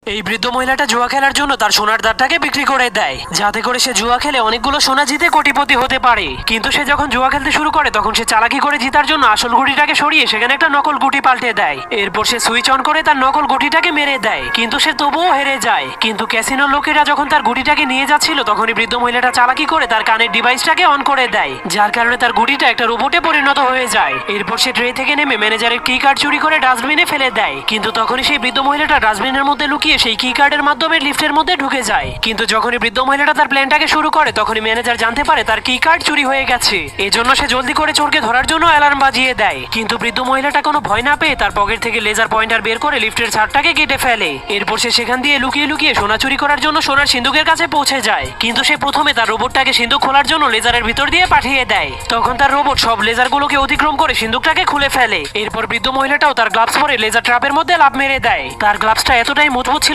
এই বৃদ্ধ মহিলাটা জুয়া খেলার জন্য তার সোনার দাঁতটাকে বিক্রি করে দেয়, যাতে করে সে জুয়া খেলে অনেকগুলো সোনা জিতে কোটিপতি হতে পারে। কিন্তু সে যখন জুয়া খেলতে শুরু করে তখন সে চালাকি করে জিতার জন্য আসল গুটিটাকে সরিয়ে সেখানে একটা নকল গুটি পাল্টে দেয়। এরপর সে সুইচ অন করে তার নকল গুটিটাকে মেরে দেয়, কিন্তু সে তবুও হেরে যায়। কিন্তু ক্যাসিনোর লোকেরা যখন তার গুটিটাকে নিয়ে যাচ্ছিল তখনই বৃদ্ধ মহিলাটা চালাকি করে তার কানের ডিভাইসটাকে অন করে দেয়, যার কারণে তার গুটিটা একটা রোবটে পরিণত হয়ে যায়। এরপর সে ট্রে থেকে নেমে ম্যানেজারের কি কার্ড চুরি করে ডাস্টবিনে ফেলে দেয়, কিন্তু তখনই সেই বৃদ্ধ মহিলাটা ডাস্টবিনের মধ্যে লুকিয়ে সেই কি কার্ডের মাধ্যমে লিফটের মধ্যে ঢুকে যায়। কিন্তু যখনই বৃদ্ধ মহিলাটা তার প্ল্যানটাকে শুরু করে তখনই ম্যানেজার জানতে পারে তার কি কার্ড চুরি হয়ে গেছে। এজন্য সে জলদি করে চোরকে ধরার জন্য অ্যালার্ম বাজিয়ে দেয়। কিন্তু বৃদ্ধ মহিলাটা কোনো ভয় না পেয়ে তার পকেট থেকে লেজার পয়েন্টার বের করে লিফটের ছাদটাকে কেটে ফেলে। এরপর সে সেখান দিয়ে লুকিয়ে লুকিয়ে সোনা চুরি করার জন্য সোনার সিন্ধুকের কাছে পৌঁছে যায়। কিন্তু সে প্রথমে তার রোবটটাকে সিন্ধুক খোলার জন্য লেজারের ভিতর দিয়ে পাঠিয়ে দেয়। তখন তার রোবট সব লেজারগুলোকে অতিক্রম করে সিন্ধুকটাকে খুলে ফেলে। এরপর বৃদ্ধ মহিলাটাও তার গ্লাভস পরে লেজার ট্র্যাপের মধ্যে লাফ মেরে দেয়। তার গ্লাভসটা এতটাই মজবুত